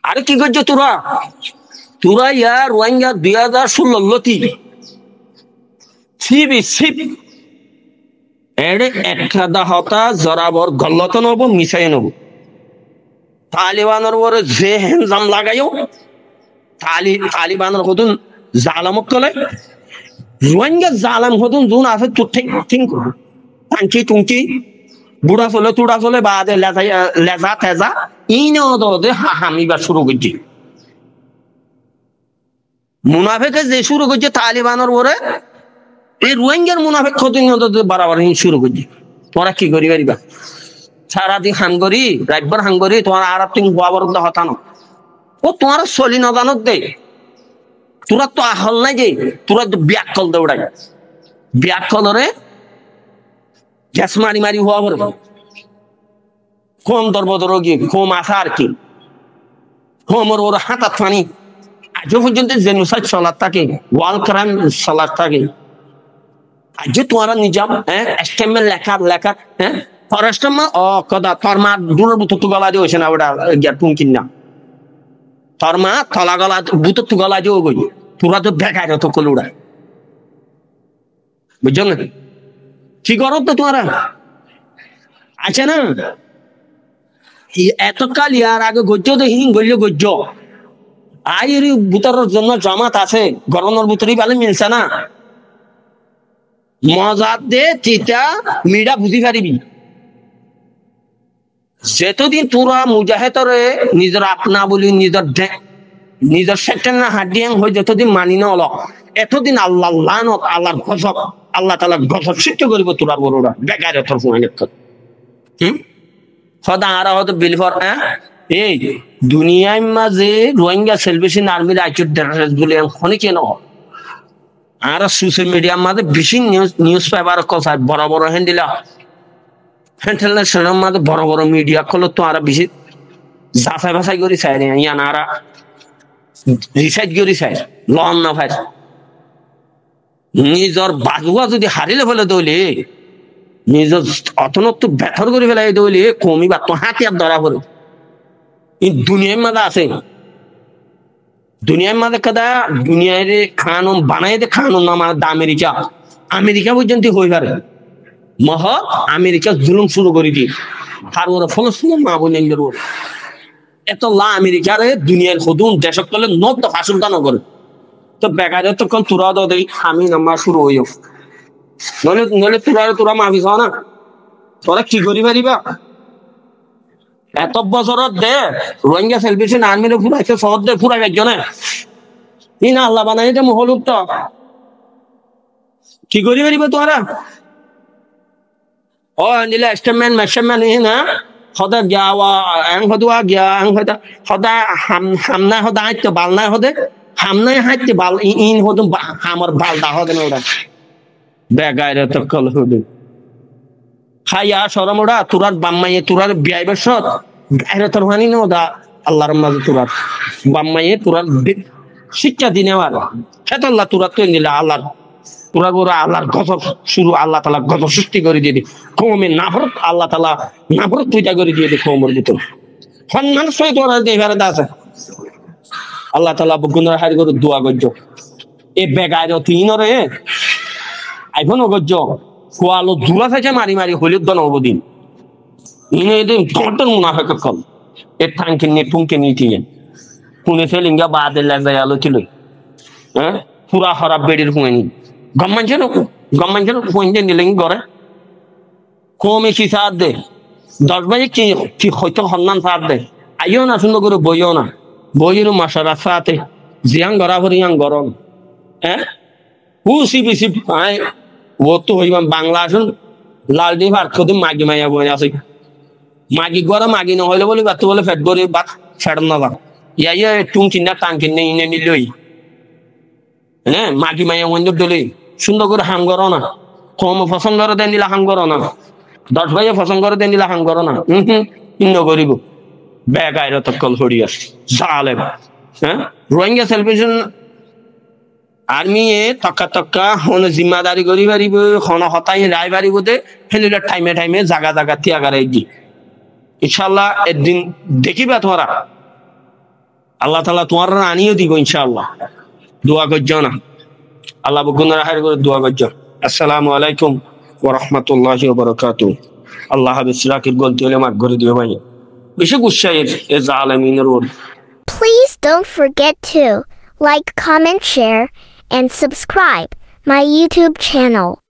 আরে কি করছো তোরা? তোরা ইয়ার রোহিঙ্গা 2016 লতি ছিবি ছিপ এড়ে একটা হতা জরাবর গল্লত নব মিশাই নব তালিবানের পরে যে হেনজাম লাগাইও তালিবানের হতুন জালামক কলে রোহিঙ্গা জালাম হতুন জুন আছে তো ঠিক ঠিক টাঙ্কি টুঙ্কি বুড়া চলে তুড়া চলে বাদে লেজা তেজা ইন দে হামিবা শুরু করছি মুনাফেকে যে শুরু করছে তালিবানের পরে এই রোহিঙ্গার মুনাফেক কদিন বাড়াবার শুরু করছি। তোরা কি করি পারিবা সারাদিন হাঙ্গরি রাতবার হাঙ্গরি তোমার আর তুমি বাবার হতানো ও তোমার চলি নজানত দে তোরা তো আহল নাই যে তোরা তো ব্যাকল দৌড়াই ব্যাকলরে গ্যাস মারি মারি হওয়া পড়বে কম দরবদর গিয়ে কম আসা আর কি কমর ওর হাতাত ফানি আজও পর্যন্ত জেনোসাইড চলার থাকে ওয়াল ক্রাইম চলার থাকে আজ তোমারা নিজাম হ্যাঁ এস্টেমের লেখা লেখা হ্যাঁ ফরেস্টমা ও কদা তরমা দূরের বুতো গলা দিয়ে হয়েছে না ওটা গিয়া টুন কিনা তরমা তলা গলা বুতো গলা দিয়ে গই তোরা তো দেখায় তো কলুড়া বুঝছো না কি করো তো তোমরা আছে না এতকাল ইয়ার আগে গজ্জ তো হিং গল্য গজ্জ আইর বুতরের জন্য জামাত আছে গরমের বুতরি ভালো মিলছে না মজা দে চিতা মিডা বুঝি পারিবি যেতদিন তোরা মুজাহেদরে নিজের আপনা বলি নিজের সেটেন না হাডিয়াং হয়ে যতদিন মানি না হলো এতদিন আল্লাহ লানত আল্লাহর গজব আল্লাহ তাআলা গজব সৃষ্টি করিব তোরা বড়রা বেকার তোর অনেক সদা আর হয়তো বিলফর এই দুনিয়ার মাঝে রোহিঙ্গা সেলভেশন আর্মির আইচুর ডেটারেস বলে এখনই কেন আর সোশ্যাল মিডিয়ার মাঝে বেশি নিউজ পেপার কথা বড় বড় হ্যান্ডিলা ইন্টারন্যাশনাল মাঝে বড় বড় মিডিয়া খোলো তো আর বেশি যাচাই বাছাই করি চাই ইয়ান আর রিসার্চ করি চাই লন না ভাই নিজের বাজুয়া যদি হারিলে ফেলে দৌলে নিজের অতনত্ব ব্যথর করে ফেলাই দৌলে কমিবা তো হাতিয়ার ধরা পড়ে দুনিয়ার মাঝে আছে দুনিয়ার মাঝে কাদা দুনিয়ার খানুন বানাই দে খানুন নাম আমেরিকা আমেরিকা পর্যন্ত হয়ে পারে মহ আমেরিকা জুলুম শুরু করে দিয়ে আর ওরা ফলস্তিনের মা বোনের ওর এত লা আমেরিকারে দুনিয়ার হদুন দেশক তলে নদ ফাঁসুলটা নগরে তো বেকারে তো কোন তোরা দে আমি নাম্বার শুরু হইও নলে নলে তোরা মাফি চাও না তোরা কি করি পারিবা এত বছরত দে রোহিঙ্গা সেলভেশন আর্মিরে ফুরাইছে শহর দে ফুরাই একজনে ই না আল্লাহ বানাই দে মহলুক তো কি করি পারিবা তোরা ও নিলে স্টেটমেন্ট মেশারমেন্ট না সদা গিয়াওয়া এং হদুয়া গিয়া এং হদা সদা হামনা হদা হাইতে বালনা হদে হামনাই হাইতে বাল ইন হদু আমার বালদা হদে না ওরা বেগাইরে তো কল হদু খাইয়া সরমোড়া তোরার বাম্মাইয়ে তোরার বিয়াই বছর গাইরে তোর হানি না ওদা আল্লাহর মাঝে তোরার বাম্মাইয়ে তোরার শিক্ষা দিনে আর খেত আল্লাহ তোরা তো নিলে আল্লাহর তোরা গোরা আল্লাহর গজব শুরু আল্লাহ তালা গজব সৃষ্টি করে দিয়ে দি কমে নাফরত আল্লাহ তালা নাফরত পূজা করে দিয়ে দি কমর ভিতর সম্মান সহিত তোরা এবারে আছে আল্লাহ তালা গুণের হারি করে দোয়া গজ্জ এ বেগাইরে তিনরে আইফোন গজ্জ কোয়ালো দূরা থেকে মারি মারি হলিউড দন অবদিন ইনে এদিন টন্টন মুনাফেক কল এ টাঙ্কি নিয়ে টুঙ্কে নিয়ে দিয়ে পুনে ফেলিঙ্গা বাদে লেজাই আলো ছিল হ্যাঁ পুরা হরাব বেড়ির হুঁয়েনি গম্মাঞ্চের হুঁয়ে নিলেন গড়ে কমে কি সাথ দে 10 বাজে কি হয়তো সন্ধান সাথ দে আইও না সুন্দর করে বইও না বইয়ের মাসার সাথে জিয়াং গড়া ভরি ইয়াং গরম হ্যাঁ হুসি বিসি আয় ও তো হইবাম বাংলা আসুন লাল দিয়ে ভাত খোদ মাগি মাইয়া বই আছে মাগি গড়া মাগি না হইলে বলে বাত বলে ফেট করে বাত ফেড়ন না ইয়া টুং চিন্তা টাং কিনে ইনে নিলই হ্যাঁ মাগি মাইয়া বন্ধু দলে সুন্দর করে হাম করো না কম পছন্দ করে দেন দিলা হাম করো না 10 ভাইয়ে পছন্দ করে দেন দিলা হাম করো না ইন্ন করিব বেগাইরে তো কল হড়িয়া জালেম হ্যাঁ রোহিঙ্গা সেলভেশন আর্মি এ তক্কা হন জিম্মাদারি করি পারিব হন হতাই রায় পারিব দে হেলিলে টাইমে টাইমে জাগা জাগা তিয়াগারাই দি ইনশাআল্লাহ একদিন দেখিবা তোরা আল্লাহ তাআলা তোমার আনিও দিব ইনশাআল্লাহ দোয়া করছো না আল্লাহ বকুন রাহের করে দোয়া করছো আসসালামু আলাইকুম ওয়া রাহমাতুল্লাহি ওয়া বারাকাতুহু আল্লাহ হাফেজ রাকিব গলতি হলে মাফ করে দিও ভাই বেশি গুসাইয়ের এ জালেমিনের ওর Please don't forget to like, comment, share, and subscribe my YouTube channel.